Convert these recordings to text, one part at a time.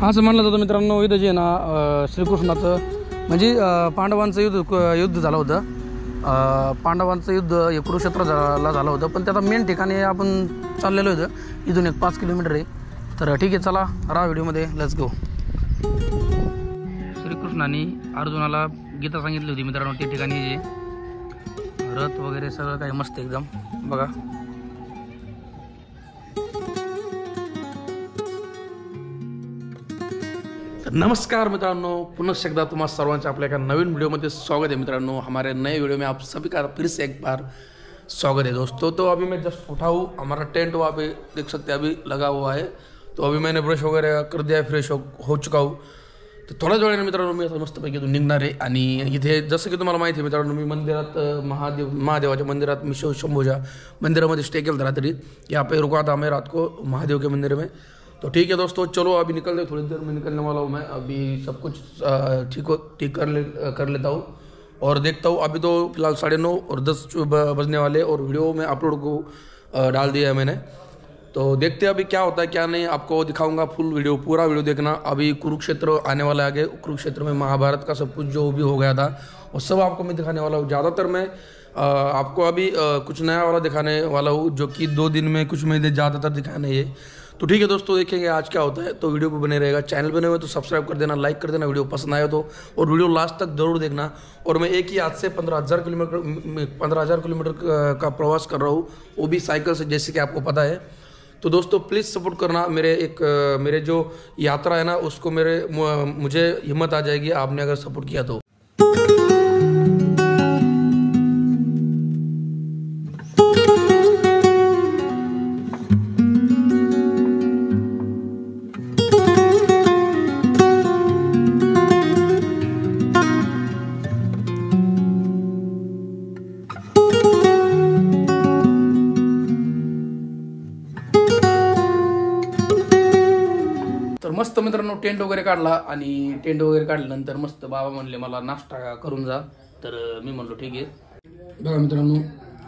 असं म्हणलं जातं मित्रांनो, इथं जे ना श्रीकृष्णाचं म्हणजे पांडवांचं युद्ध झालं होतं. पांडवांचं युद्ध हे कुरुक्षेत्राला झालं होतं, पण त्याचा मेन ठिकाणी आपण चाललेलो होतं. इथून एक 5 किलोमीटर आहे. तर ठीक आहे, चला राहा व्हिडिओमध्ये, लेट्स गो. श्रीकृष्णाने अर्जुनाला गीता सांगितली होती मित्रांनो. त्या ठिकाणी जे रथ वगैरे सगळं काही मस्त एकदम बघा. नमस्कार मित्रों, पुनः एकदा तुम्हारा सर्वांचे आपल्या एका नवीन वीडियो में स्वागत है मित्रों. हमारे नए वीडियो में आप सभी का फिर से एक बार स्वागत है दोस्तों. तो अभी मैं जस्ट उठा हूँ, हमारा टेंट वहाँ पे देख सकते हैं अभी लगा हुआ है. तो अभी मैंने ब्रश वगैरह कर दिया, फ्रेश हो चुका हूँ. तर थोड्याच वेळाने मित्रांनो मी आता मस्तपैकी इथून निघणार आहे. आणि इथे जसं की तुम्हाला माहिती आहे मित्रांनो, मी मंदिरात महादेवाच्या मंदिरात मी शंभूच्या मंदिरामध्ये स्टे केलं रात्री. यहाँ पे रुका था मैं रात को महादेव के मंदिर में. तो ठीक है दोस्तों, चलो अभी निकलते, थोड़ी देर में निकलने वाला हूँ मैं. अभी सब कुछ ठीक कर लेता हूँ और देखता हूँ. अभी तो फिलहाल 9:30 और 10 बजने वाले, और वीडियो में अपलोड को डाल दिया है मैंने. तो देखते हैं अभी क्या होता है क्या नहीं, आपको दिखाऊंगा फुल वीडियो, पूरा वीडियो देखना. अभी कुरुक्षेत्र आने वाला है आगे. कुरुक्षेत्र में महाभारत का सब कुछ जो भी हो गया था वो सब आपको मैं दिखाने वाला हूँ. ज़्यादातर मैं आपको अभी कुछ नया वाला दिखाने वाला हूँ, जो कि 2 दिन में कुछ महीने ज़्यादातर दिखाने ये. तो ठीक है दोस्तों, देखेंगे आज क्या होता है. तो वीडियो पे बने रहेगा. चैनल बने हुए तो सब्सक्राइब कर देना, लाइक कर देना वीडियो पसंद आया तो, और वीडियो लास्ट तक जरूर देखना. और मैं एक ही हाथ से 15,000 किलोमीटर का प्रवास कर रहा हूँ, वो भी साइकिल से, जैसे कि आपको पता है. तो दोस्तों प्लीज़ सपोर्ट करना. मेरे जो यात्रा है ना, उसको मुझे हिम्मत आ जाएगी आपने अगर सपोर्ट किया तो. मस्त मित्रांनो टेंट वगैरे काढला, आणि टेंट वगैरे काढल्यानंतर मस्त बाबा म्हणले मला नाश्ता करून जा. तर मी म्हणलो ठीक आहे. बघा मित्रांनो,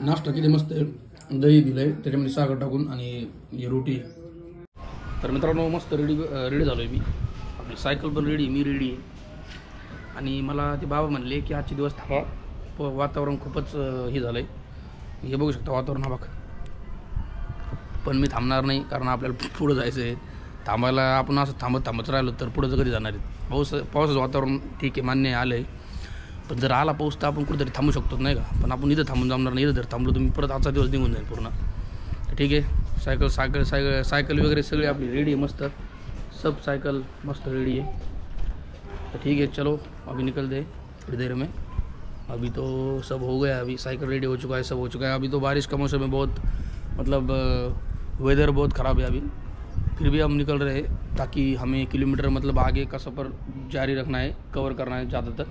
नाश्ता किती मस्त आहे. दही दिलंय त्याच्यामध्ये साखर टाकून, आणि ही रोटी. तर मित्रांनो मस्त रेडी झालोय मी. आपली सायकल पण रेडी, मी रेडी आहे. आणि मला ते बाबा म्हणले की आजचे दिवस थांबा, वातावरण खूपच हे झालंय. हे बघू शकता वातावरण, हा बघा. पण मी थांबणार नाही, कारण आपल्याला पुढं जायचं आहे. थांबायला आपण असं थांबत राहिलो तर पुढं कधी जाणार आहेत. पावसाचं वातावरण ठीक आहे, मान्य आलं आहे. पण जर आला पाऊस तर आपण कुठेतरी थांबू शकतो नाही का. पण आपण इथं थांबून जमणार नाही. इथं जर थांबलो तर मी परत आजचा दिवस निघून जाईल पूर्ण. ठीक आहे, सायकल वगैरे सगळी आपली रेडी आहे मस्त. सब साइकिल मस्त रेडी है. तो ठीक है, चलो अभी निकलते थोड़ी देर में. अभी तो सब हो गया, अभी साइकिल रेडी हो चुका है, सब हो चुका है. अभी तो बारिश का मौसम है, बहुत मतलब वेदर बहुत ख़राब है अभी. फिर भी हम निकल रहे हैं ताकि हमें किलोमीटर मतलब आगे का सफ़र जारी रखना है, कवर करना है ज़्यादातर.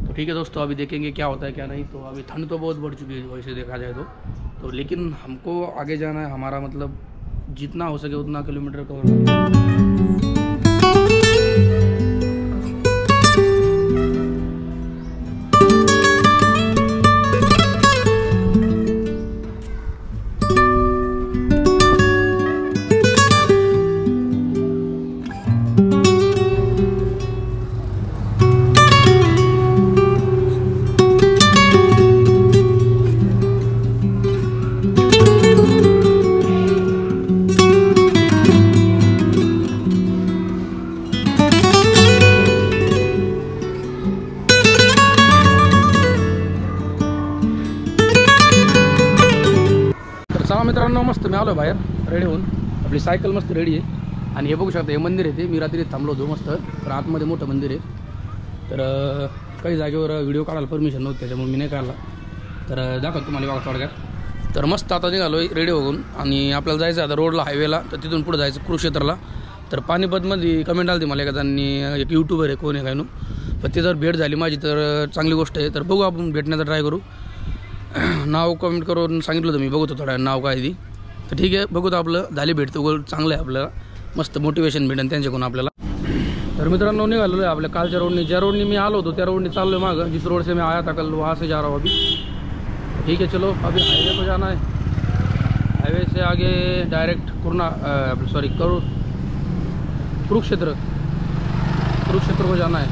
तो ठीक है दोस्तों, अभी देखेंगे क्या होता है क्या नहीं. तो अभी ठंड तो बहुत बढ़ चुकी है वैसे देखा जाए तो लेकिन हमको आगे जाना है. हमारा मतलब जितना हो सके उतना किलोमीटर कवर करना है. मित्रांनो मस्त मी आलो बाहेर रेडी होऊन. आपली सायकल मस्त रेडी आहे. आणि हे बघू शकता, हे मंदिर आहे. ते मी रात्री थांबलो होतो मस्त, तर आतमध्ये मोठं मंदिर आहे. तर काही जागेवर व्हिडिओ काढायला परमिशन नव्हती, त्याच्यामुळे मी नाही काढला. तर दाखवतो तुम्हाला बघा थोडक्यात. तर मस्त आता निघालो रेडी होऊन, आणि आपल्याला जायचं आता रोडला, हायवेला. तर तिथून पुढे जायचं कुरुक्षेत्राला. तर पानिपतमध्ये कमेंट आली मला एखाद्यानी, एक यूट्यूबर आहे कोण आहे काय नो, पण ते जर भेट झाली माझी तर चांगली गोष्ट आहे. तर बघू आपण भेटण्याचा ट्राय करू. नाव कमेंट करून सांगितलं होतं मी, बघतो थोडा नाव काय ती. तर ठीक आहे, बघू तर आपलं झाली भेट तर चांगलं आहे, आपल्याला मस्त मोटिवेशन भेटेल त्यांच्याकडून आपल्याला. तर मित्रांनो निघालेलो आहे आपल्या कालच्या रोडनी, ज्या रोडनी मी आलो होतो त्या रोडनी चाललो आहे मागं. जिस रोड से मैं आया था कल वहाँ से जा रहा हूँ अभी. ठीक है, चलो अभी हाईवे को जाना है. हाईवे से आगे डायरेक्ट कुरुक्षेत्र को जाना है।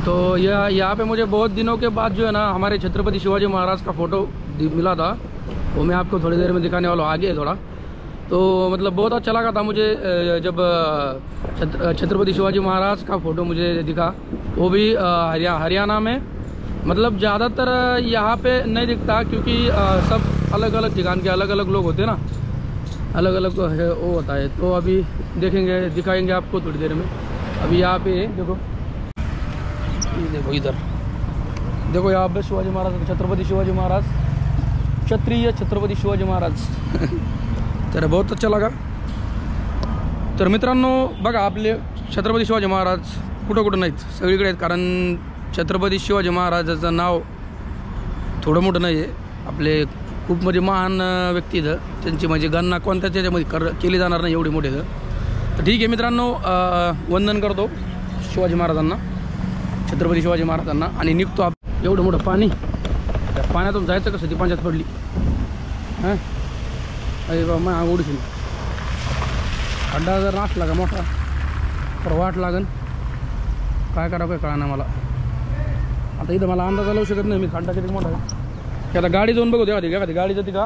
तो यहाँ पे मुझे बहुत दिनों के बाद जो है ना हमारे छत्रपति शिवाजी महाराज का फ़ोटो मिला था, वो मैं आपको थोड़ी देर में दिखाने वाला हूँ, आगे है थोड़ा। तो मतलब बहुत अच्छा लगा था मुझे जब छत्रपति शिवाजी महाराज का फ़ोटो मुझे दिखा, वो भी हरियाणा में। मतलब ज़्यादातर यहाँ पे नहीं दिखता क्योंकि सब अलग अलग ठिकान के अलग अलग लोग होते हैं ना, अलग अलग है वो होता है। तो अभी देखेंगे, दिखाएंगे आपको थोड़ी देर में। अभी यहाँ पे देखो, ये देखो इधर देखो, यहाँ पे शिवाजी महाराज, छत्रपति शिवाजी महाराज, क्षत्रिय छत्रपती शिवाजी महाराज तर बहुत अच्छा लगा। तर मित्रांनो बघा, आपले छत्रपती शिवाजी महाराज कुठं कुठं नाहीत, सगळीकडे आहेत। कारण छत्रपती शिवाजी महाराजाचं नाव थोडं मोठं नाही आहे, आपले खूप म्हणजे महान व्यक्ती आहेत, त्यांची म्हणजे गणना कोणत्याच याच्यामध्ये केली जाणार नाही, एवढी मोठी आहेत। तर ठीक आहे मित्रांनो, वंदन करतो शिवाजी महाराजांना, छत्रपती शिवाजी महाराजांना, आणि निघतो। एवढं मोठं पाणी, त्या पाण्यातून जायचं कसं, ती पाण्यात पडली हां, अरे बाबा मग ओढशील, खड्डा जर नसला का मोठा तर वाट लागन, काय करावं काय कळना मला आता। इथं मला अंदाजा लावू शकत नाही मी खड्डा किती मोठा आहे। आता गाडी जाऊन बघू द्या, एखादी गाडी जाते का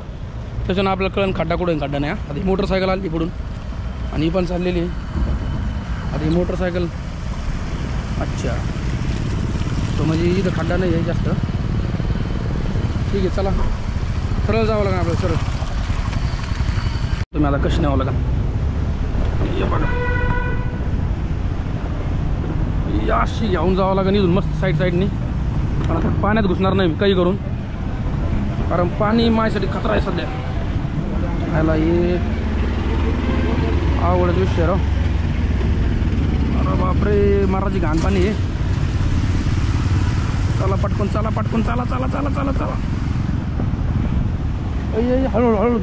त्याच्यानं आपल्याला कळण खड्डा कुठे खड्डा नाही। आता ही मोटरसायकल आली पुढून आणि ही पण चाललेली आहे, आता ही मोटरसायकल, अच्छा तो म्हणजे इथं खड्डा नाही आहे जास्त। ठीक आहे चला, सरळ जावं लागेल आपल्याला, सरळ। तुम्ही आता कशी न्यावं लागेल, ये बघा अशी घेऊन जावं लागेल इथून मस्त साईडनी। पण आता पाण्यात घुसणार नाही मी काही करून, कारण पाणी माझ्यासाठी खतरा आहे सध्या। याला ये आवडत विषय राव, अरे बापरे महाराजी घाण पाणी आहे। चला पटकन, चला पटकन, चला चला चला चला चला, हळूहळू हळू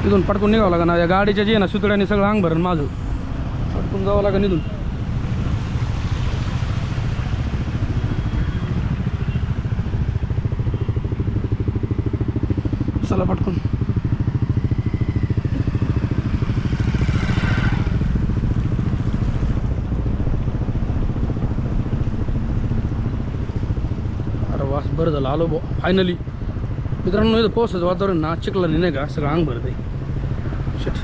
इथून पटकून निघावं लागेल ना। या गाडीच्या जे ना सुतड्याने सगळं अंग भरण माझं, पटकून जावं लागेल इथून। चला पटकून, अरे वास बरं झालं आलो बो फायनली। मित्रांनो इथं पावसाचं वातावरण ना, चिखलाने नाही का सगळं अंग भरते। शिट,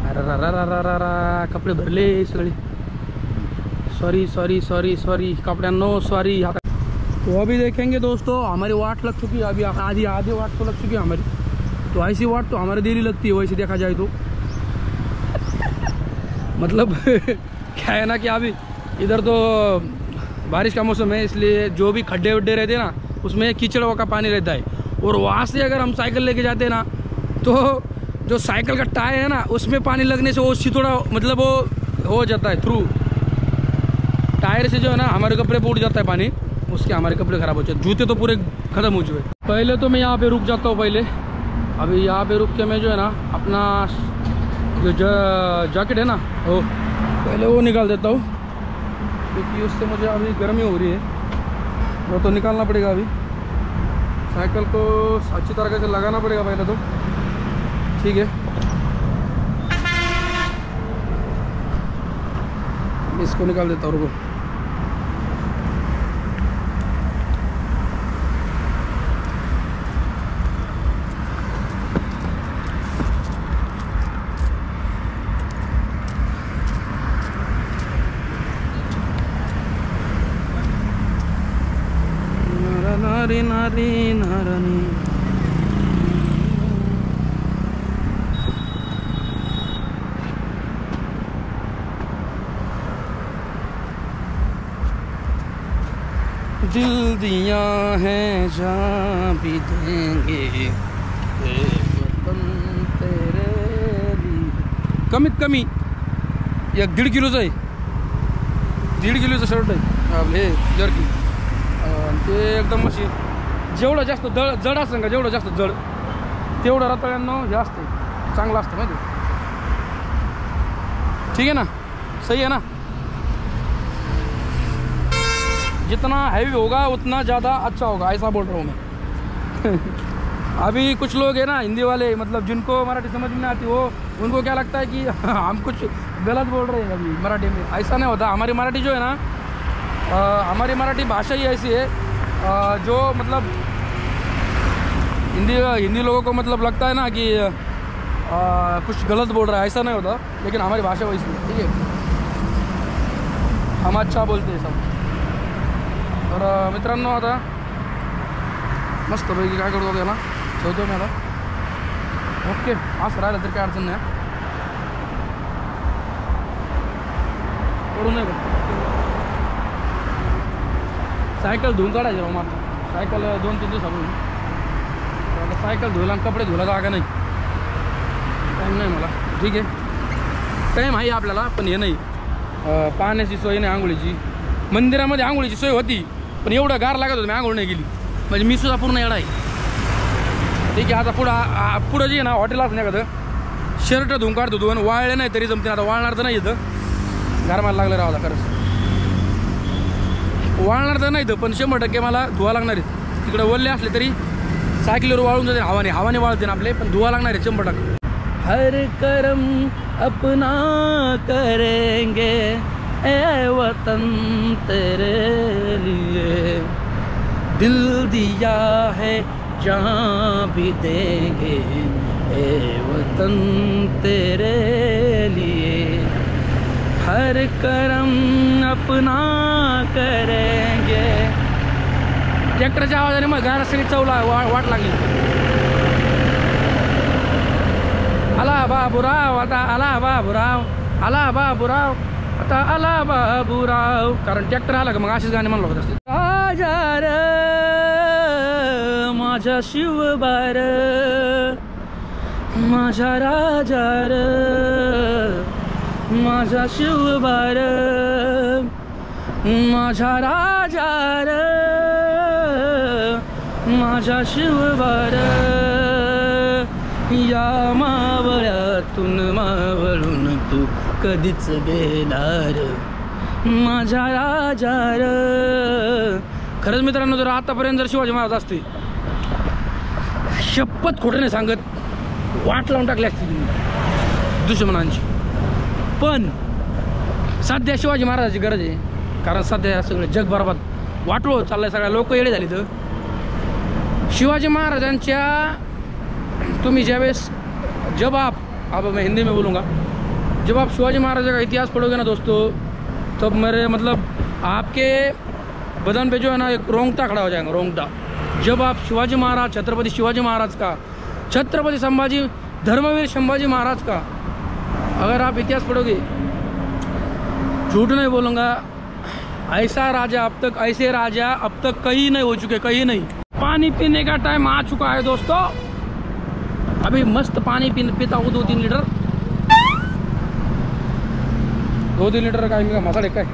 अरे रा रा रा रा रा रा, कपडे भरले सगळे, सॉरी सॉरी सॉरी सॉरी कपड़े सॉरी। तो अभी देखेंगे दोस्तों, हमारी वाट लग चुकी है, अभी आधी वाट तो लग चुकी है हमारी। तो ऐसी वाट तो हमारी डेली लगती है वैसे देखा जाए तो। मतलब क्या है ना कि अभी इधर तो बारिश का मौसम है, इसलिए जो भी खड्डे वड्डे रहते हैं ना उसमें कीचड़ का पानी रहता है। और वहाँ से अगर हम साइकिल लेके जाते हैं ना, तो जो साइकिल का टायर है ना उसमें पानी लगने से वो थोड़ा मतलब वो हो जाता है थ्रू, टायर से जो है ना हमारे कपड़े फूट जाता है पानी, उसके हमारे कपड़े ख़राब हो जाते हैं, जूते तो पूरे ख़त्म हो चुके। पहले तो मैं यहाँ पे रुक जाता हूँ पहले, अभी यहाँ पे रुक के मैं जो है ना अपना जो जैकेट है ना वो पहले वो निकाल देता हूँ, क्योंकि उससे मुझे अभी गर्मी हो रही है, वो तो निकालना पड़ेगा। अभी साइकिल को अच्छी तरह से लगाना पड़ेगा पहले तो, ठीक है। इसको निकाल देता हूँ, रुको। नारी नारी नारानी, दिल दिया है जहाँ भी देंगे तेरे लिए। कमीत कमी 1-1.5 किलोचं आहे, 1.5 किलोचं शर्ट आहे आपले जर्की। ते एकदम अशी जेवढं जास्त जड असतं का, जेवढं जास्त जड तेवढं रताळ्यांना हे असते, चांगलं असतं माहिती। ठीक है ना, सही है ना। जितना हैवी होगा उतना ज़्यादा अच्छा होगा, ऐसा बोल रहा हूँ मैं। अभी कुछ लोग हैं ना हिंदी वाले, मतलब जिनको मराठी समझ में नहीं आती, वो उनको क्या लगता है कि हम कुछ गलत बोल रहे हैं अभी मराठी में। ऐसा नहीं होता। हमारी मराठी जो है ना, हमारी मराठी भाषा ही ऐसी है जो मतलब हिंदी लोगों को मतलब लगता है ना कि कुछ गलत बोल रहा है, ऐसा नहीं होता। लेकिन हमारी भाषा वैसी है, ठीक है। हम अच्छा बोलते हैं सब। तर मित्रांनो आता मस्तपैकी काय करतो त्याला ठेवतो मी आता। ओके, असं राहिलं तर काय अडचण नाही, पडू नये। सायकल धुवून काढायची बाबा मला, सायकल 2-3 दिवसापूर्वी। आता सायकल धुवायला आणि कपडे धुवायला जागा नाही, टाईम नाही मला, ठीक आहे। टाईम आहे आपल्याला, पण हे नाही, पाण्याची सोय नाही, आंघोळीची। मंदिरामध्ये आंघोळीची सोय होती, पण एवढं गार लागत होतं, मी आंघोळ नाही गेली, म्हणजे मी सुद्धा पूर्ण येडा आहे, ठीक आहे। आता पुढं जे आहे ना, हॉटेलाच नाही का, शर्ट धुवून काढतो दोन, वाळले नाही तरी जमते। आता वाळणार तर नाही इथं, गरमायला लागलं राहता खरंच, वाळणार तर नाही इथं, पण 100% मला धुवा लागणार आहे। तिकडे ओल्ले असले तरी सायकलीवर वाळून जाते, हवाने वाळते ना आपले, पण धुवा लागणार आहे 100%। हर करम अपना करेंगे ए वतन तेरे लिए, दिल दिया है जहाँ भी देंगे ए वतन तेरे लिए, हर करम अपना करेंगे। ट्रॅक्टरच्या आवाजाने मग गाणं सगळी चवला वाट लागली। आला बाबूराव आता, आला बाबूराव, आला बाबूराव आता, आला बाबूराव। कारण ट्रॅक्टर आला का मग अशीच गाणे म्हणलं होतं। राजा रे माझा शिवबार, माझा राजा रे माझा शिवबार, माझा राजा रे माझा शिवबार, या मावळ्यातून मावळून तू कधीच गेलार, माझा राजा र। खरंच मित्रांनो, जर आतापर्यंत जर शिवाजी महाराज असते, शपथ खोटं नाही सांगत, वाट लावून टाकली असती दुश्मनांची। पण सध्या शिवाजी महाराजाची गरज आहे, कारण सध्या सगळं जग बरबाद वाटलो चाललंय, सगळ्या लोक येडे झाली। तर शिवाजी महाराजांच्या तुम्ही ज्यावेळेस जब आप, अब मैं हिंदी में बोलूँगा, जब आप शिवाजी महाराज का इतिहास पढ़ोगे ना दोस्तों, तब मेरे मतलब आपके बदन पे जो है ना एक रोंगटा खड़ा हो जाएगा, रोंगटा। जब आप शिवाजी महाराज, छत्रपति शिवाजी महाराज का, छत्रपति संभाजी, धर्मवीर संभाजी महाराज का अगर आप इतिहास पढ़ोगे, झूठ नहीं बोलूँगा, ऐसा राजा अब तक, ऐसे राजा अब तक कहीं नहीं हो चुके, कहीं नहीं। पानी पीने का टाइम आ चुका है दोस्तों, अभी मस्त पानी पीता हूँ 2-3 लीटर, 2-3 लीटर काय मसाले काय।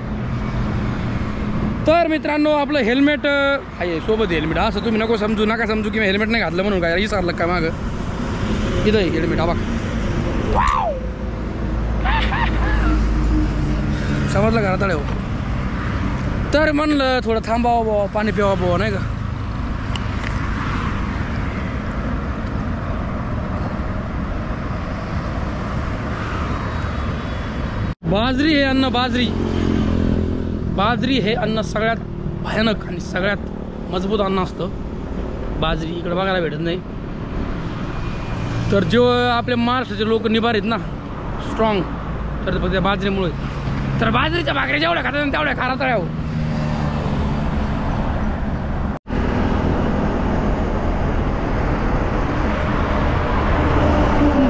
तर मित्रांनो, आपलं हेल्मेट आहे सोबत, हेल्मेट असं तुम्ही नका समजू की मी हेल्मेट नाही घातलं म्हणून काय विसरलं काय मागं, इथं हेल्मेट हा बघ, समजलं घरात आले हो। तर म्हणलं थोडं थांबावं बाबा, पाणी प्यावं बाबा, नाही का। बाजरी हे अन्न, बाजरी हे अन्न सगळ्यात भयानक आणि सगळ्यात मजबूत अन्न असतं बाजरी, इकडे बघायला भेटत नाही। तर जो आपले महाराष्ट्राचे लोक निभार आहेत ना, स्ट्रॉंग, तर त्या बाजरीमुळे, तर बाजरीच्या भाकरी जेवढ्या खातात तेवढ्या खारात आहे हो।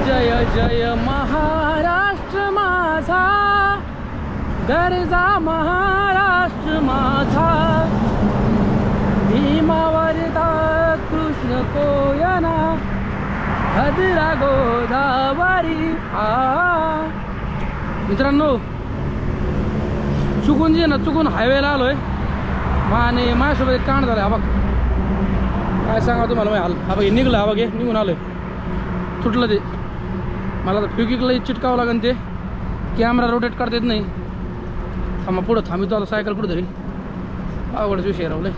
जय जय महाराष्ट्र माझा, गरजा महाराष्ट्र माझा, भीमावरदा कृष्ण कोयना, भद्रा गोदावरी आ। मित्रांनो, चुकून हायवेला आलोय आणि माझ्यासोबत एक कांड झालं, हा बघ, काय सांगा तुम्हाला मी हाल, हा बघ निघलं, हा बघ निघून आलोय, तुटलं ते। मला तर फ्युकिकला चिटकावं लागेल, ते कॅमेरा रोटेट करता येत नाही। थांबा, पुढं थांबितो आता, सायकल कुठं तरी, अवघडच विषय राहले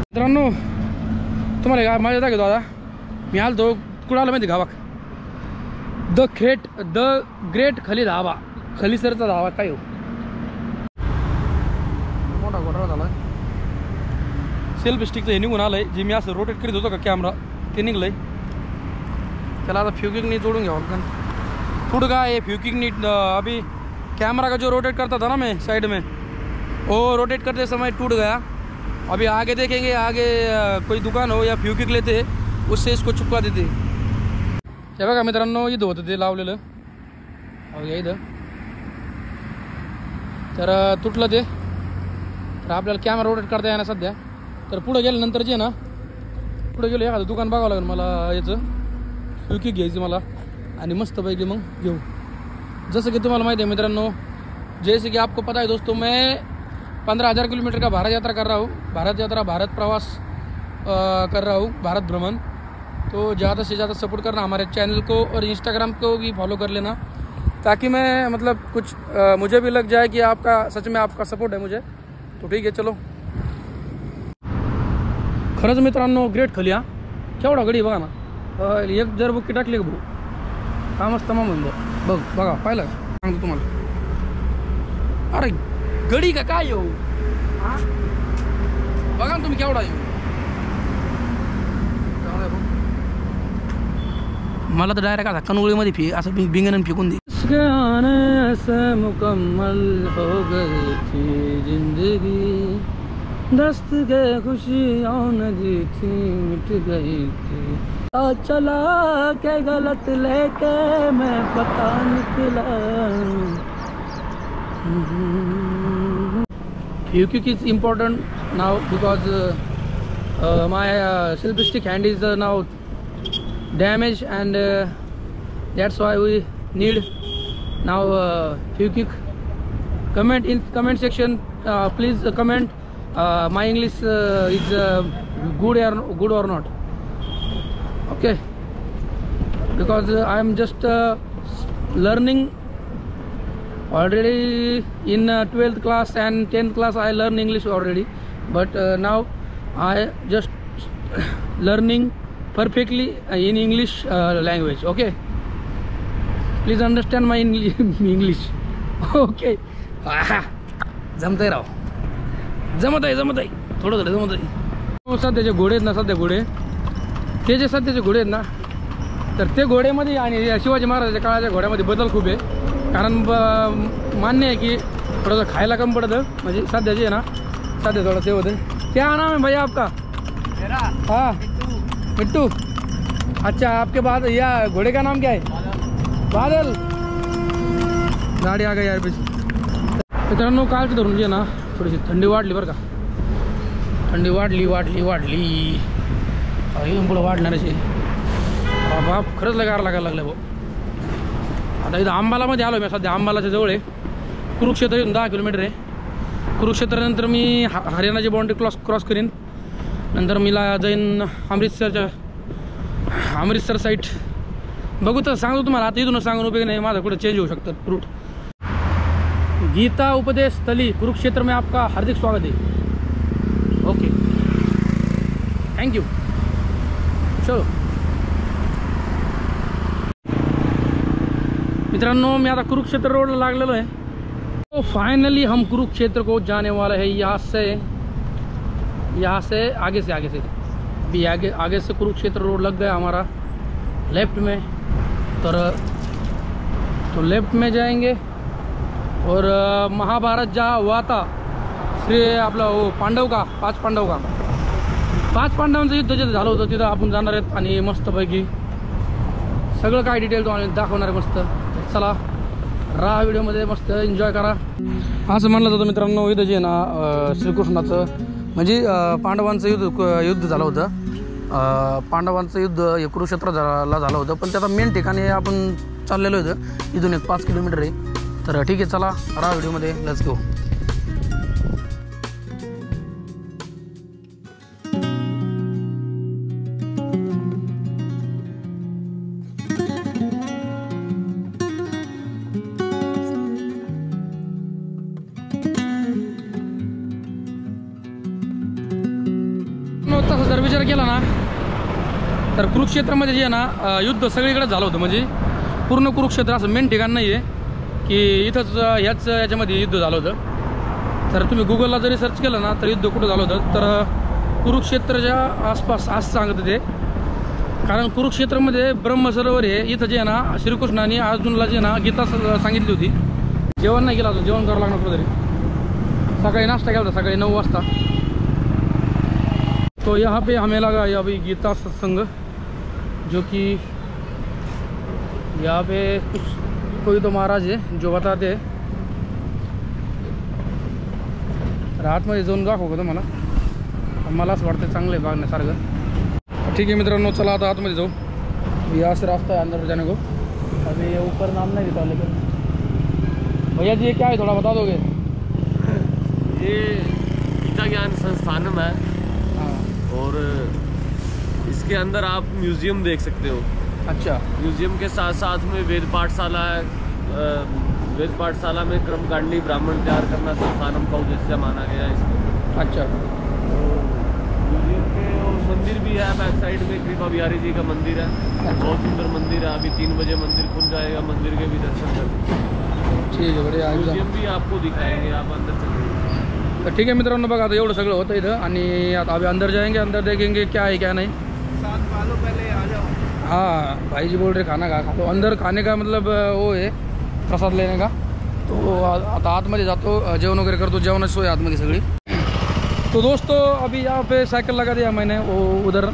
मित्रांनो। तुम्हाला माझ्या दाखवतो दादा मी आलो कुठं आलो माहिती गावाक द ग्रेट खली धाबा खलीसरचा धाबा काय हो मोठा घोटाळा झाला सेल्फ स्टिकचं हे निघून आलंय जे मी असं रोटेट करीत होतो का कॅमेरा ते निघलंय त्याला आता फ्यूकिकनी जोडून घ्यावं कारण फुट का ये फ्यूकिकनी अभी कैमरा का जो रोटेट करता था ना मैं साइड में वो रोटेट करते समय टूट गया अभी आगे देखेंगे आगे कोई दुकान हो या फ्यूकिक लेते उससे इसको चिपका देते हे बघा मित्रांनो इथं होतं ते लावलेलं बघा इथं तर तुटलं ते तर आपल्याला कॅमेरा रोटेट करता येणार सध्या तर पुढे गेल्यानंतर जे ना पुढे गेलो एखादं दुकान बघावं लागेल मला याचं फ्यूकिक घ्यायचं मला आणि मस्तपैकी मग घेऊ जैसे कि तुम्हारा माहिती है मित्रों जैसे कि आपको पता है दोस्तों मैं 15,000 किलोमीटर का भारत यात्रा कर रहा हूँ भारत प्रवास कर रहा हूँ भारत भ्रमण तो ज़्यादा से ज़्यादा सपोर्ट करना हमारे चैनल को और इंस्टाग्राम को भी फॉलो कर लेना ताकि मैं मतलब कुछ मुझे भी लग जाए कि आपका सच में आपका सपोर्ट है मुझे तो ठीक है चलो खरंच मित्रांनो ग्रेट खली हा केवढा गडी बघा ना एक जर बुकी टाकली का भाऊ कामच तमाम होऊन बघ बघा पाहिलं सांगतो तुम्हाला अरे गडी का काय येऊ बघा ना तुम्ही केवढा येऊ मला तर डायरेक्ट आता कनोळीमध्ये असं बिंगन फेकून दे असं मुकम्मल हो गई थी जिंदगी दस्त के खुशियों नदी थी मिट गई थी चला के गलत लेके मैं पता निकला फ्यूकिक is important now because my self stick hand is now damaged and that's why we need now Fukic. Comment in comment section please comment my English is good or not okay because I am just learning already in 12th class and 10th class I learn English already but now I just learning perfectly in English language okay please understand my English okay जमतंय राव जमत आहे थोडं जमत आहे सध्याचे घोडे आहेत ना सध्या घोडे ते जे सध्याचे घोडे आहेत ना तर ते घोड्यामध्ये आणि शिवाजी महाराजाच्या काळाच्या घोड्यामध्ये बदल खूप आहे कारण मान्य आहे की थोडंसं खायला कमी पडतं म्हणजे सध्या जे आहे ना सध्या थोडं ते होतं क्या नाम है भैया आपका मेरा हाँ मिट्टू अच्छा आपके बाद या घोड़े का नाम क्या है बादल गाडी आ गई यार पीछे मित्रांनो कालची धरून जे ना थोडीशी थंडी वाढली बरं का थंडी वाढली इथून पुढं वाढणारच आहे बाप खरंच लगार लागायला लागलं भाऊ आता इथं अंबालामध्ये आलो मी सध्या अंबालाच्या जवळ आहे कुरुक्षेत्र इथून 10 किलोमीटर आहे कुरुक्षेत्रानंतर मी हरियाणाची बाउंड्री क्रॉस करीन नंतर मीला जाईन अमृतसर साईट बघू तर सांगतो तुम्हाला आता इथूनच सांगून उपयोग नाही माझं कुठं चेंज होऊ शकतं रूट गीता उपदेश स्थली कुरुक्षेत्र में आपका हार्दिक स्वागत है ओके थैंक यू चलो मित्रांनो मैं आता कुरुक्षेत्र रोडला लागलेलो है तो फाइनली हम कुरुक्षेत्र को जाने वाले हैं यहाँ से आगे से अभी आगे से कुरुक्षेत्र रोड लग गया हमारा लेफ्ट में तो लेफ्ट में जाएंगे और महाभारत जहाँ हुआ था श्री आपला वो पाच पांडवांचं युद्ध जिथं झालं होतं तिथं आपण जाणार आहेत आणि मस्तपैकी सगळं काय डिटेल तुम्हाला दाखवणार आहे मस्त चला राहा व्हिडिओमध्ये मस्त एन्जॉय करा असं म्हणलं जातं मित्रांनो इथं जे ना श्रीकृष्णाचं म्हणजे पांडवांचं युद्ध झालं होतं पांडवांचं युद्ध हे कुरुक्षेत्राला झालं होतं पण त्याचा मेन ठिकाणी आपण चाललेलो होतं इथून 5 किलोमीटर आहे तर ठीक आहे चला राहा व्हिडिओमध्ये लेट्स गो तसं जर विचार केला ना तर कुरुक्षेत्रामध्ये जे आहे ना युद्ध सगळीकडे झालं होतं, म्हणजे पूर्ण कुरुक्षेत्र असं मेन ठिकाण नाही आहे की इथंच याच्यामध्ये युद्ध झालं होतं. तर तुम्ही गुगलला जरी सर्च केलं ना तर युद्ध कुठं झालं होतं तर कुरुक्षेत्राच्या आसपास असं सांगत ते. कारण कुरुक्षेत्रामध्ये ब्रह्मसरोवर आहे, इथं जे आहे ना श्रीकृष्णाने अर्जुनला जे ना गीता सांगितली होती. जेवण नाही केलं अजून, जेवण करावं लागणार कुठंतरी. सकाळी नाश्ता केला होता सकाळी 9 वाजता. तो यहाँ पे हमें लगा ये अभी गीता सत्संग, जो कि यहाँ पे कोई तो महाराज है जो बताते हैं. आतमध्ये जाऊन दाखवू का तुम्हाला, मला असं वाटतं चांगलं आहे बघण्यासारखं. ठीक है मित्रांनो, चला आता आतमध्ये जाऊ. यहाँ से रास्ता है अंदर जाने को. अभी ऊपर नाम नहीं दिखा, लेकिन भैया जी ये क्या है थोड़ा बता दोगे? ये गीता ज्ञान संस्थानम है और इसके अंदर आप म्यूज़ियम देख सकते हो. अच्छा. म्यूज़ियम के साथ साथ में वेद पाठशाला है. वेद पाठशाला में कर्मकांडी ब्राह्मण तैयार करना संस्थानम का उद्देश्य माना गया है इसको. अच्छा. म्यूज़ियम के और मंदिर भी है बैक साइड में, कृपा बिहारी जी का मंदिर है. बहुत सुंदर मंदिर है. अभी 3 बजे मंदिर खुल जाएगा, मंदिर के भी दर्शन कर. ठीक है, बढ़िया. म्यूज़ियम भी आपको दिखाएंगे, आप अंदर चलेंगे. तर ठीक आहे मित्रांनो, बघा आता एवढं सगळं होतं इथं आणि आता अभी अंदर जाएंगे, अंदर देखेंगे क्या है क्या नहीं. पहले आ जाओ. हाँ भाई जी बोल रहे खाना खा. तो अंदर खाने का मतलब वो है प्रसाद लेने का. तो आता आतमध्ये जातो, जेवण वगैरे करतो. जेवणाची सोय आतमध्ये सगळी. तो दोस्तों अभी यहाँ पे साइकिल लगा दिया मैंने वो उधर.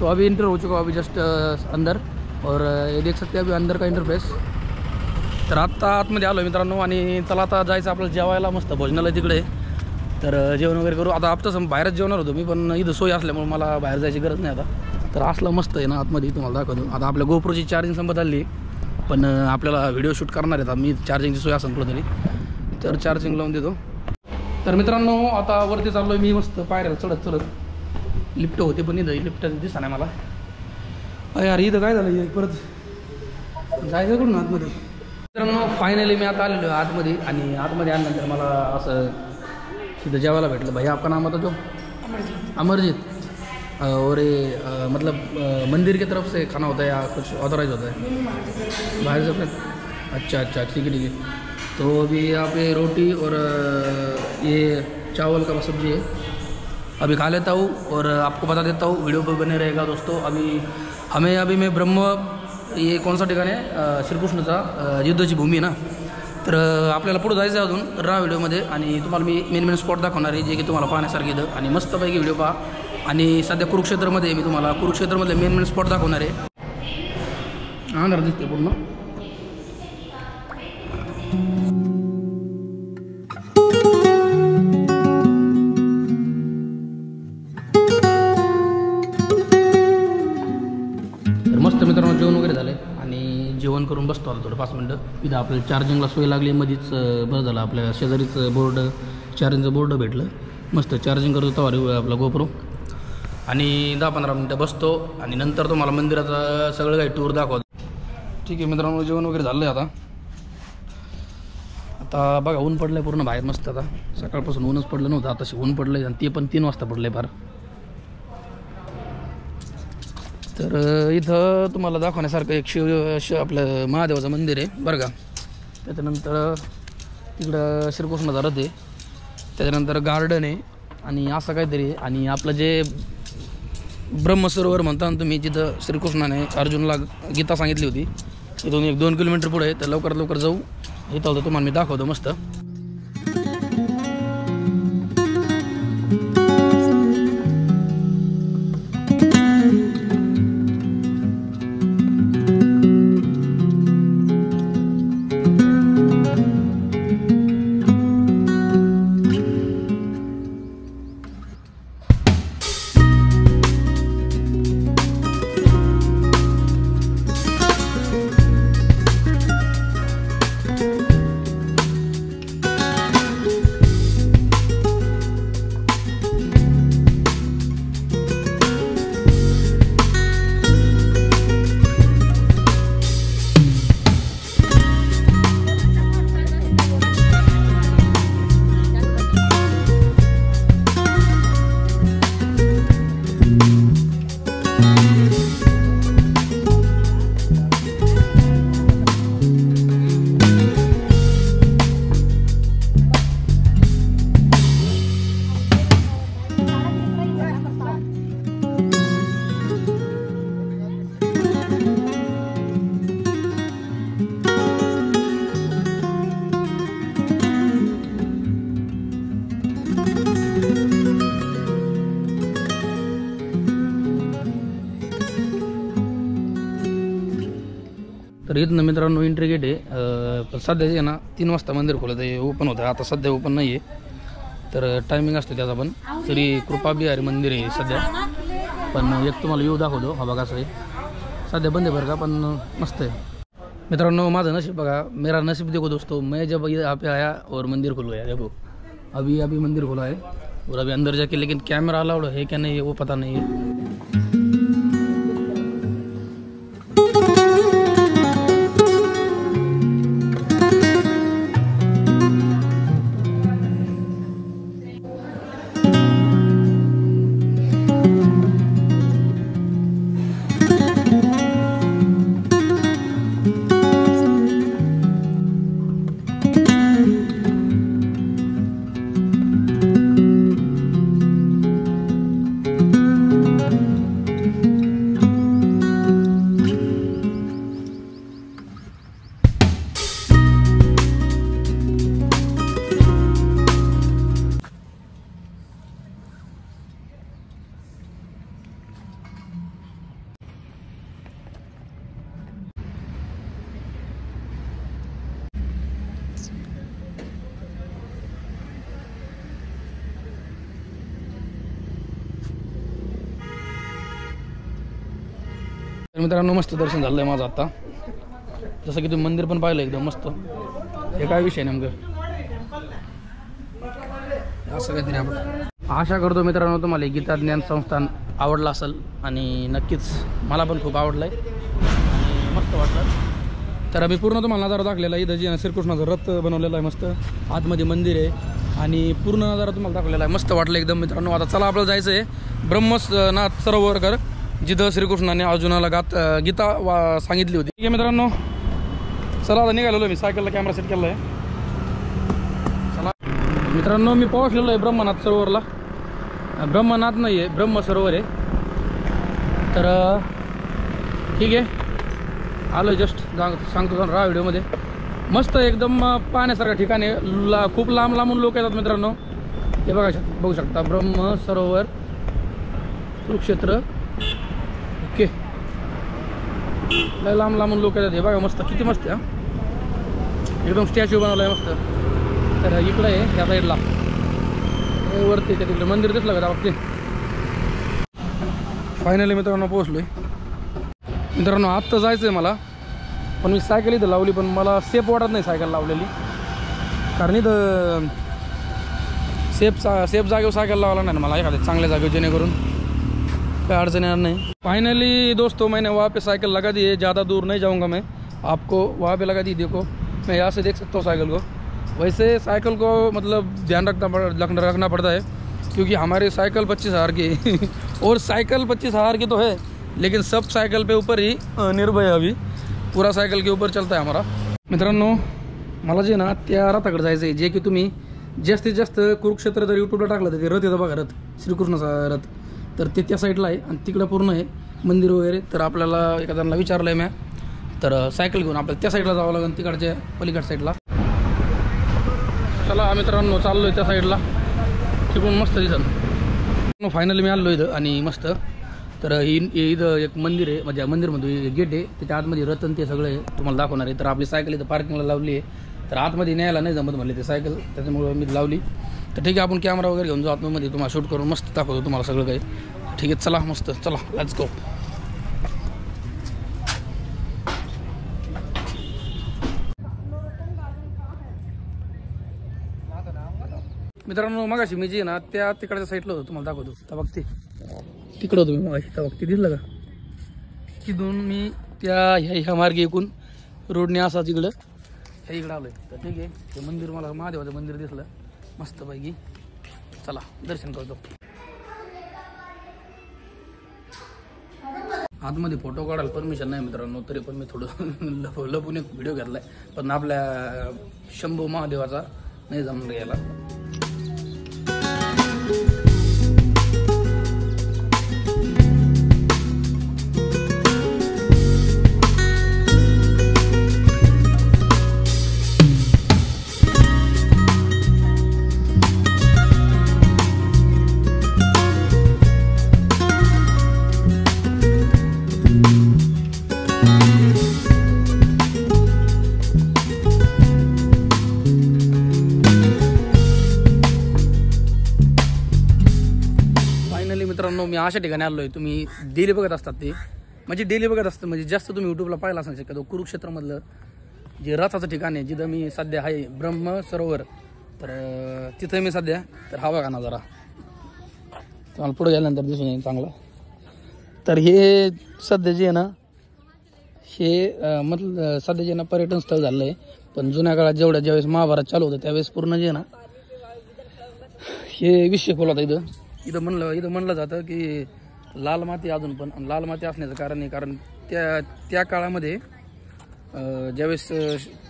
तो अभी इंटर हो चुका अभी जस्ट अंदर. और ये देख सकते हैं अभी अंदर का इंटरफेस. तर आत्ता आतमध्ये आलो मित्रांनो आणि चला आता जायचं आपल्याला जेवायला. मस्त भोजनालय तिकडे. तर जेवण वगैरे करू. आता आत्ताच बाहेरच जेवणार होतो मी, पण इथं सोय असल्यामुळे मला बाहेर जायची गरज नाही आता. तर असलं मस्त आहे ना आतमध्ये, तुम्हाला दाखवतो. आता आपल्या गोप्रोची चार्जिंग संपत आली, पण आपल्याला व्हिडिओ शूट करणार आहेत. मी चार्जिंगची सोय असेल कुठं तरी, तर चार्जिंग लावून देतो. तर मित्रांनो आता वरती चाललो मी मस्त पायऱ्याला चढत चढत. लिफ्ट होते पण इथं लिफ्ट दिसता नाही मला. यार इथं काय झालं, परत जायचं कुठून आतमध्ये. मित्रांनो फायनली मी आता आलेलो आतमध्ये. आणि आतमध्ये आल्यानंतर मला असं इधर जेवायला भेटलं. भैया आपका नाम बता दो. अमरजीत. और ये मतलब मंदिर की तरफ से खाना होता है या कुछ ऑथराइज होता है बाहर से? अच्छा अच्छा, ठीक है ठीक है. तो अभी यहाँ पे रोटी और ये चावल का सब्जी है. अभी खा लेता हूँ और आपको बता देता हूँ, वीडियो पर बने रहेगा दोस्तों. अभी मैं ब्रह्म, ये कौन सा ठिकाण आहे श्रीकृष्णाचा युद्धाची भूमी आहे ना. तर आपल्याला पुढे जायचं आहे अजून, तर व्हिडिओमध्ये. आणि तुम्हाला मी मेन स्पॉट दाखवणार आहे जे की तुम्हाला पाहण्यासारखे इथं. आणि मस्तपैकी व्हिडिओ पहा. आणि सध्या कुरुक्षेत्रामध्ये मी तुम्हाला कुरुक्षेत्रामधले मेन स्पॉट दाखवणार आहे. अंधार दिसते पूर्ण. तर मस्त मित्रांनो जेवण वगैरे झालं आणि जेवण करून बसतो आलो थोडं 5 मिनटं. इथं आपल्याला चार्जिंगला सोय लागली मध्येच. बरं झालं आपल्या शेजारीचं बोर्ड, चार्जिंगचं बोर्ड भेटलं. मस्त चार्जिंग करतो तवा आपला गोप्रो. आणि 10-15 मिनटं बसतो आणि नंतर तुम्हाला मंदिराचा सगळं काही टूर दाखवतो. ठीक आहे मित्रांनो, जेवण वगैरे झालं आहे आता बघा ऊन पडलं आहे पूर्ण बाहेर मस्त. आता सकाळपासून ऊनच पडलं नव्हतं, आताशी ऊन पडलं आहे आणि ते पण 3 वाजता पडलं आहे फार. तर इथं तुम्हाला दाखवण्यासारखं एक आपलं महादेवाचं मंदिर आहे बरं का. त्याच्यानंतर तिकडं श्रीकृष्णाचा रथ आहे. त्याच्यानंतर गार्डन आहे आणि असं काहीतरी आहे. आणि आपलं जे ब्रह्मसरोवर म्हणता ना तुम्ही, जिथं श्रीकृष्णाने अर्जुनला गीता सांगितली होती, इथून 1-2 किलोमीटर पुढे आहे. तर लवकरात लवकर जाऊ. इथं होतं तुम्हाला मी दाखवतो मस्त. तर इथनं मित्रांनो एंट्री गेट आहे. पण सध्या जे आहे ना 3 वाजता मंदिर खोलं ते ओपन होतं. आता सध्या ओपन नाही आहे, तर टायमिंग असतो त्याचा. पण तरी कृपा बिहारी मंदिर आहे सध्या. पण एक तुम्हाला व्ह्यू दाखवतो. हा बघा असं आहे, सध्या बंद आहे बरं का, पण मस्त आहे मित्रांनो. माझं नशीब बघा, मेरा नसीब देखो दोस्तों, मैं जब यहाँ पे आया और मंदिर खुल गया. देखो अभी मंदिर खुला है और अभी अंदर जाके, लेकिन कैमरा अलाउड है क्या नहीं है वो पता नहीं है. तर मित्रांनो मस्त दर्शन झालं आहे माझं आता. जसं की तुम्ही मंदिर पण पाहिलं एकदम मस्त. हे काय विषय नेमकं असं काहीतरी. आपण आशा करतो मित्रांनो तुम्हाला गीता ज्ञान संस्थान आवडलं असेल, आणि नक्कीच मला पण खूप आवडलं आहे आणि मस्त वाटलं. तर आम्ही पूर्ण तुम्हाला नजारा दाखवलेला आहे. इथं जे श्रीकृष्णाचं रथ बनवलेलं आहे मस्त, आतमध्ये मंदिर आहे आणि पूर्ण नजारा तुम्हाला दाखवलेला आहे. मस्त वाटलं एकदम मित्रांनो. आता चला आपल्याला जायचं आहे ब्रह्मनाथ सरोवरकर, जिथं श्रीकृष्णाने अर्जुनाला गीता सांगितली होती. ठीक आहे मित्रांनो, चला आता निघालेलो. मी सायकलला कॅमेरा सेट केला आहे. चला मित्रांनो, मी पोहोचलेलो आहे ब्रह्मनाथ सरोवरला. ब्रह्मनाथ नाही आहे, ब्रह्म सरोवर आहे. तर ठीक आहे, आलो जस्ट सांगतो राहा व्हिडिओमध्ये. मस्त एकदम पाहण्यासारखं ठिकाण आहे. खूप लांब लांबून लोक येतात मित्रांनो. हे बघू शकता ब्रह्म सरोवर कुरुक्षेत्र. ओके, लय लांब लांबून लोक येतात. हे बघा मस्त, किती मस्त आहे. एकदम स्टॅच्यू बनवला आहे मस्त. तर इकडं आहे त्या साईडला वरती, त्या तिकडे मंदिर दिसलं का बघते. फायनली मित्रांनो पोहोचलो आहे. मित्रांनो आत्ता जायचं आहे मला, पण मी सायकल इथं लावली, पण मला सेफ वाटत नाही सायकल लावलेली. कारण इथं सेफ जागेवर सायकल लावायला नाही मला, एखाद्या चांगल्या जागेवर, जेणेकरून कोई अड़चन यार नहीं. फाइनली दोस्तों मैंने वहाँ पे साइकिल लगा दी है. ज़्यादा दूर नहीं जाऊँगा मैं, आपको वहाँ पे लगा दी. देखो मैं यहाँ से देख सकता हूँ साइकिल को. वैसे साइकिल को मतलब ध्यान रखना पड़ता है, क्योंकि हमारी साइकिल 25,000 की और साइकिल 25,000 की तो है, लेकिन सब साइकिल पे ऊपर ही निर्भय है. अभी पूरा साइकिल के ऊपर चलता है हमारा. मित्रांनो मला जे ना त्या रथाकडे जायचं आहे, जे की तुम्ही जास्तीत जास्त कुरुक्षेत्र जर यूट्यूबला टाकलं तर ते रथ येतं बघा, रथ श्रीकृष्णाचा रथ. तर ते त्या साईडला आहे आणि तिकडं पूर्ण आहे मंदिर वगैरे. तर आपल्याला एखाद्याला विचारलं आहे मी, तर सायकल घेऊन आपल्याला त्या साईडला जावं लागेल, तिकडच्या पलीकडच्या साईडला. चला मित्रांनो चाललो आहे त्या साईडला, तिकडून मस्त दिसन. फायनली मी आलो इथं आणि मस्त. तर इथं एक मंदिर आहे, म्हणजे मंदिरमध्ये गेट आहे, त्याच्या आतमध्ये रतन ते सगळं आहे, तुम्हाला दाखवणार आहे. तर आपली सायकल इथं पार्किंगला लावली आहे. तर आतमध्ये न्यायला नाही जमत म्हणले ते सायकल, त्याच्यामुळे मी लावली. तर ठीक आहे, आपण कॅमेरा वगैरे घेऊन जाऊ आतमध्ये, तुम्हाला शूट करून मस्त दाखवतो तुम्हाला सगळं काही. ठीक आहे चला, मस्त चला लेट्स गो. मित्रांनो मगाशी मी जी ना त्या तिकडच्या साईडला होतो, तुम्हाला दाखवतो. तर बघते तिकडं होतो मी मगाशी, तर बघते दिसलं का. तिथून मी त्या ह्या मार्गे एकूण रोडने असा तिकडं ह्या इकडं आलोय. तर ठीक आहे, ते मंदिर मला महादेवाचं मंदिर दिसलं मस्तपैकी. चला दर्शन करतो. आतमध्ये फोटो काढायला परमिशन नाही मित्रांनो, तरी पण मी थोडं लपून एक व्हिडिओ घेतलाय, पण आपल्या शंभू महादेवाचा नाही जमलं याला. मी अशा ठिकाणी आलो आहे, तुम्ही डेली बघत असतात ते, म्हणजे डेली बघत असतं, म्हणजे जास्त तुम्ही यूट्यूबला पाहिला असाल शक्यतो कुरुक्षेत्रामधलं जे रथाचं ठिकाण आहे जिथं मी सध्या आहे ब्रह्म सरोवर, तर तिथं मी सध्या, तर हा बघा ना जरा तुम्हाला पुढे गेल्यानंतर दिसून येईल चांगला. तर हे सध्या जे आहे ना हे मतलब सध्या जे ना पर्यटन स्थळ झालं आहे, पण जुन्या काळात ज्यावेळेस महाभारत चालू होतं त्यावेळेस पूर्ण जे ना हे विषय खोल होता. इथं म्हणलं जातं की लाल माती अजून पण, लाल माती असण्याचं कारण आहे कारण त्या काळामध्ये ज्यावेळेस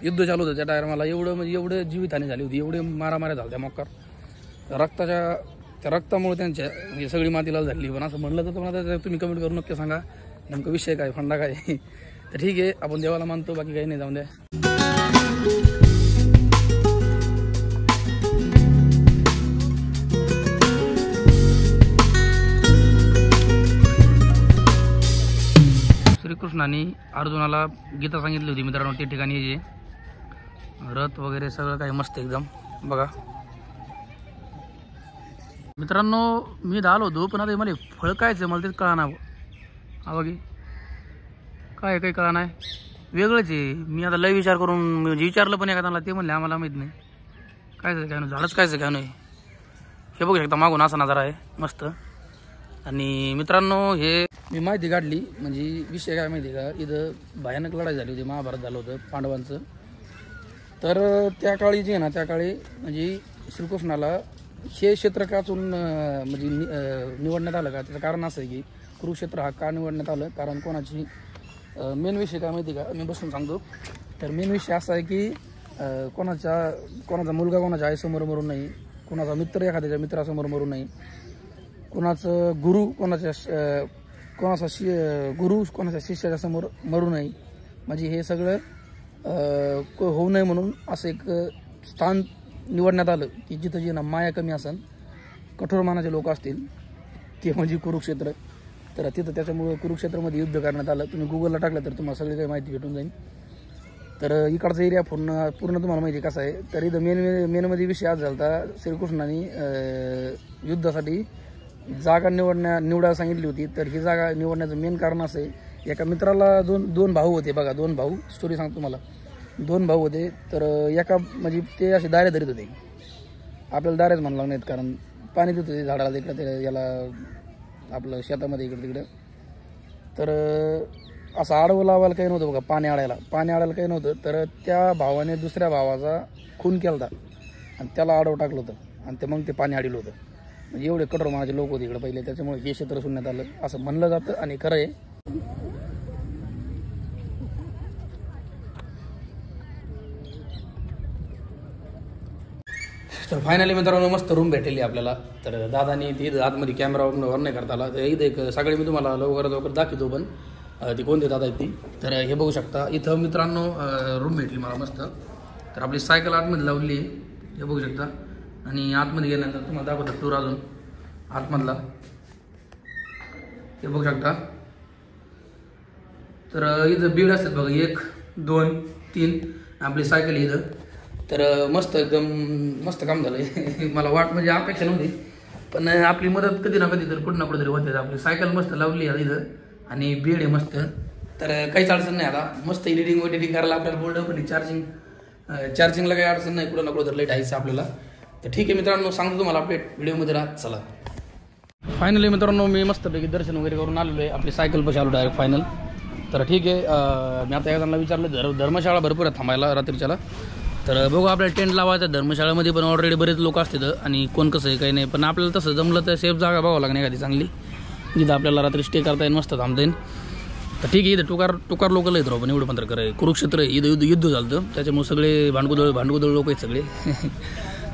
युद्ध चालू होतं त्या टायमाला एवढं जीवितहानी झाली होती, एवढे मारामाऱ्या झाल्या त्या मोक्कार त्या रक्तामुळे त्यांच्या म्हणजे सगळी माती लाल झाली. पण असं म्हणलं जातं, मला तुम्ही कमेंट करून नक्की सांगा नेमकं विषय काय, फंडा काय. तर ठीक आहे, आपण देवाला मानतो, बाकी काही नाही, जाऊन द्या. श्रीकृष्णाने अर्जुनाला गीता सांगितली होती मित्रांनो, त्या ठिकाणी जे रथ वगैरे सगळं काही मस्त एकदम बघा मित्रांनो. मी आलो होतो पण आता मला फळ कायचं मला तेच कळा ना. हा बघी काय काही कळा नाही, वेगळंच आहे. मी आता लय विचार करून म्हणजे विचारलं पण एखाद्याला, ते म्हणले आम्हाला माहीत नाही कायचं काय नाही, झाडच कायचं काय नाही. हे बघू शकता मागून असा नजारा आहे मस्त. आणि मित्रांनो हे मी माहिती काढली, म्हणजे विषय काय माहिती आहे का, इथं भयानक लढाई झाली होती, महाभारत झालं होतं पांडवांचं. तर त्या काळी जे आहे ना, त्या काळी म्हणजे श्रीकृष्णाला हे क्षेत्र काचून म्हणजे निवडण्यात आलं का, त्याचं कारण असं आहे की कुरुक्षेत्र हा का निवडण्यात आलं, कारण कोणाची मेन विषय काय माहिती का, मी बसून सांगतो. तर मेन विषय असा आहे की कोणाचा मुलगा कोणाच्या आईसमोर मरू नये, कोणाचा मित्र एखाद्याच्या मित्रासमोर मरू नये, कोणाचं गुरु कोणाच्या शिष्याच्या समोर मरू नये, म्हणजे हे सगळं होऊ नये म्हणून असं एक स्थान निवडण्यात आलं की जिथं जे ना माया कमी असन, कठोर मानाचे लोक असतील, ते म्हणजे कुरुक्षेत्र. तर तिथं त्याच्यामुळं कुरुक्षेत्रामध्ये युद्ध करण्यात आलं. तुम्ही गुगलला टाकलं तर तुम्हाला सगळी काही माहिती भेटून जाईल. तर इकडचा एरिया पूर्ण तुम्हाला माहिती कसा आहे. तर इथं मेनमध्ये विषय आज झाला होता, श्रीकृष्णाने युद्धासाठी जागा निवडायला सांगितली होती. तर ही जागा निवडण्याचं मेन कारण असं आहे, एका मित्राला दोन भाऊ होते बघा, 2 भाऊ, स्टोरी सांगतो तुम्हाला. 2 भाऊ होते, तर एका म्हणजे ते असे दारे धरीत होते, आपल्याला दारेच म्हणू लागणार नाहीत कारण पाणी देत होते झाडाला तिकडे याला आपलं शेतामध्ये इकडे तिकडे. तर असं आडवं लावायला काही नव्हतं बघा, पाणी आडायला काही नव्हतं. तर त्या भावाने दुसऱ्या भावाचा खून केला होता आणि त्याला आडवं टाकलं होतं आणि मग ते पाणी आडलं होतं. म्हणजे एवढे कठोर मानाचे लोक होते इकडे पहिले, त्याच्यामुळे हे क्षेत्र सोडण्यात आलं असं म्हणलं जातं आणि खरं आहे. तर फायनली मित्रांनो मस्त रूम भेटलेली आपल्याला. तर दादानी ती आतमध्ये कॅमेरा वर नाही करता आला, तर इथं एक सगळे मी तुम्हाला लवकर दाखवतो, पण ती कोणते दादा आहेत ती. तर हे बघू शकता इथं मित्रांनो रूम भेटली मला मस्त. तर आपली सायकल आतमध्ये लावली आहे, हे बघू शकता. आणि आतमध्ये गेल्यानंतर तुम्हाला दाखवतो टूर अजून आतमधला, हे बघू शकता. तर इथं बीड असतात बघा, 1 2 3 आपली सायकल इथं. तर मस्त एकदम मस्त काम झालं. मला म्हणजे अपेक्षा नव्हती, पण आपली मदत कधी ना कधी तर कुठं ना कुठं तरी होते. आपली सायकल मस्त लावली आहे इथं आणि बेड आहे मस्त. तर काहीच अडचण नाही आता, मस्त एडिटिंग करायला आपल्याला बोललं, पण चार्जिंगला काही अडचण नाही, कुठं ना कुठं तर लाईट आहेच आपल्याला. तर ठीक आहे मित्रांनो, सांगतो तुम्हाला अपडेट व्हिडिओमध्ये राहत. चला फायनली मित्रांनो मी मस्तपैकी दर्शन वगैरे करून आलेलो आहे, आपली सायकल पाशी आलो डायरेक्ट फायनल. तर ठीक आहे, मी आता एखाद्याला विचारलं धर्मशाळा भरपूर आहे थांबायला रात्रीच्याला. तर बघू आपल्याला टेंट लावायचा धर्मशाळेमध्ये, पण ऑलरेडी बरेच लोक असतात आणि कोण कसं आहे काही नाही. पण आपल्याला तसं जमलं तर सेफ जागा बघावं लागणार एखादी चांगली, जिथं आपल्याला रात्री स्टे करता येईल, मस्त थांबता येईल. तर ठीक आहे, इथं टुकार लोकल आहेत राव, पण एवढं पण तर कराय कुरुक्षेत्र आहे, इथं युद्ध झालं होतं त्याच्यामुळे सगळे भांडकुदळ लोक आहेत सगळे.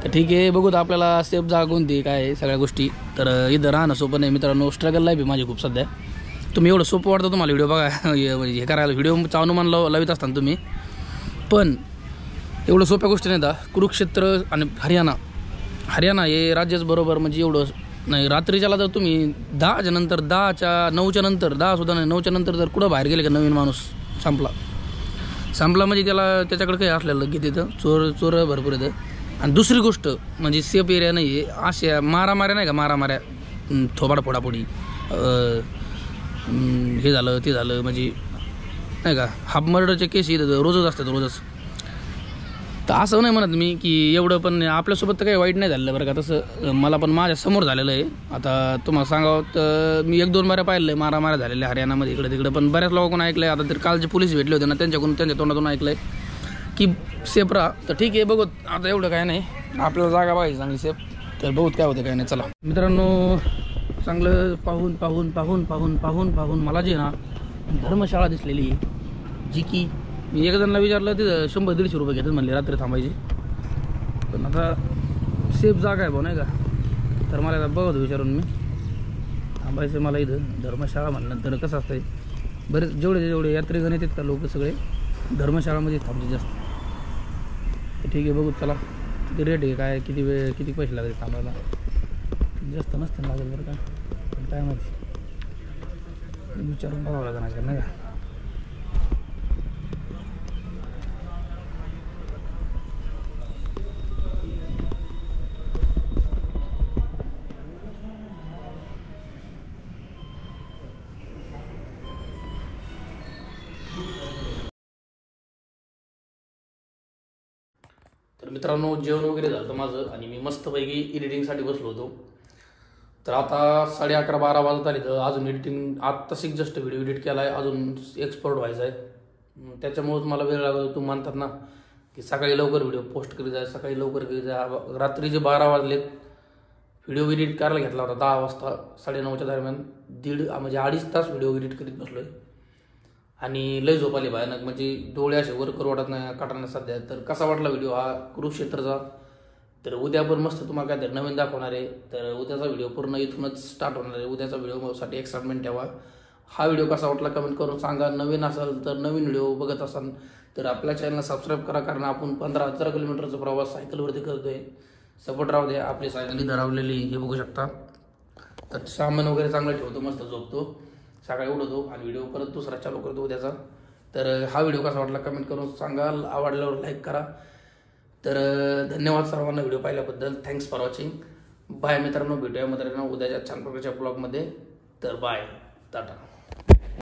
तर ठीक आहे, बघू तर आपल्याला सेफ जागा कोणती काय आहे सगळ्या गोष्टी. तर इथं राहणं सोपं नाही मित्रांनो, स्ट्रगल लाईफ आहे माझी खूप सध्या. तुम्ही एवढं सोपं वाटतं तुम्हाला व्हिडिओ बघा, हे करायला व्हिडिओ चावनुमान लावित असताना तुम्ही, पण एवढं सोप्या गोष्टी नाही. कुरुक्षेत्र आणि हरियाणा हे राज्याच बरोबर म्हणजे एवढं नाही. रात्रीच्याला जर तुम्ही 10च्या नंतर 9च्या नंतर 10 सुद्धा नाही 9च्या नंतर जर कुठं बाहेर गेले का नवीन माणूस संपला म्हणजे त्याच्याकडे काही असलेलं की तिथं चोर भरपूर येतं. आणि दुसरी गोष्ट म्हणजे सेफ एरिया नाही आहे, अशा मारामाऱ्या नाही का, मारामाऱ्या थोबाड फोडाफोडी हे झालं ते झालं म्हणजे नाही का, हाफ मर्डरचे केस इथं रोजच असतात रोजच. तर असं नाही म्हणत मी की एवढं, पण आपल्यासोबत तर काही वाईट नाही झालेलं बरं का. तसं मला पण माझ्या समोर झालेलं आहे. आता तुम्हाला सांगावं तर मी 1-2 बाऱ्या पाहिलं आहे मारामाऱ्या झालेल्या हरियाणामध्ये इकडे तिकडे, पण बऱ्याच लोकांकडून ऐकलं आहे. आता तर काल जे पोलीस भेटले होते ना त्यांच्या तोंडातून ऐकलं आहे की सेफ राहा. तर ठीक आहे, बघू आता एवढं काय नाही, आपल्याला जागा पाहिजे चांगली सेफ. तर बहुत काय होतं काय नाही. चला मित्रांनो, चांगलं पाहून मला जे ना धर्मशाळा दिसलेली जी की मी एक जणांना विचारलं तिथं 100-150 रुपये घेतात म्हणले रात्री थांबायचे. पण आता सेफ जागा आहे भाऊ नाही का. तर मला आता बघत विचारून मी थांबायचं मला इथं धर्मशाळा म्हणल्यानंतर कसं असतं बरेच जेवढे यात्रेगण येतात का लोक सगळे धर्मशाळामध्ये थांबते जास्त. तर ठीक आहे, बघू चला किती रेट आहे काय, किती वेळ किती पैसे लागले थांबायला. जास्त नसतं लागेल बरं का, पण काय माहिती विचारून बघावं लागणार नाही का. तर मित्रांनो, जेवण वगैरे झालं माझं आणि मी मस्तपैकी एडिटिंगसाठी बसलो होतो. तर आता 11:30-12 वाजत आली. तर अजून एडिटिंग आत्ताच जस्ट व्हिडिओ एडिट केला आहे, अजून एक्सपोर्ट व्हायचा आहे. त्याच्यामुळेच मला वेळ लागतो. तुम्ही म्हणतात ना की सकाळी लवकर व्हिडिओ पोस्ट करीत जाय, सकाळी लवकर करीत जाय. रात्रीचे 12 वाजलेत, व्हिडिओ एडिट करायला घेतला होता 10 वाजता, 9:30च्या दरम्यान. म्हणजे 2.5 तास व्हिडिओ एडिट करीत बसलो आहे आणि लय झोप आली भयानक. म्हणजे डोळे असे वर करू वाटत नाही काढणं सध्या. तर कसा वाटला व्हिडिओ हा कुरुक्षेत्रचा. तर उद्या पण मस्त तुम्हाला काय नवीन दाखवणार आहे. तर उद्याचा व्हिडिओ पूर्ण इथूनच स्टार्ट होणार आहे. उद्याचा व्हिडिओसाठी एक्साइटमेंट ठेवा. हा व्हिडिओ कसा वाटला कमेंट करून सांगा. नवीन असाल तर नवीन व्हिडिओ बघत असाल तर आपल्या चॅनलला सबस्क्राईब करा, कारण आपण 15,000 किलोमीटरचा प्रवास सायकलवरती करतोय. सपोर्ट राहू द्या. आपली सायकल इथं रावलेली हे बघू शकता. तर सामान वगैरे चांगलं ठेवतो, मस्त झोपतो, सकाळी उठवतो आणि व्हिडिओ परत दुसरा चालू करतो उद्याचा. तर हा व्हिडिओ कसा वाटला कमेंट करून सांगा. आवडल्यावर लाईक करा. तर धन्यवाद सर्वांना व्हिडिओ पाहिल्याबद्दल. Thanks for watching. बाय मित्रांनो, भेटूया मित्रांनो उद्याच्या छान प्रकारच्या ब्लॉगमध्ये. तर बाय, टाटा.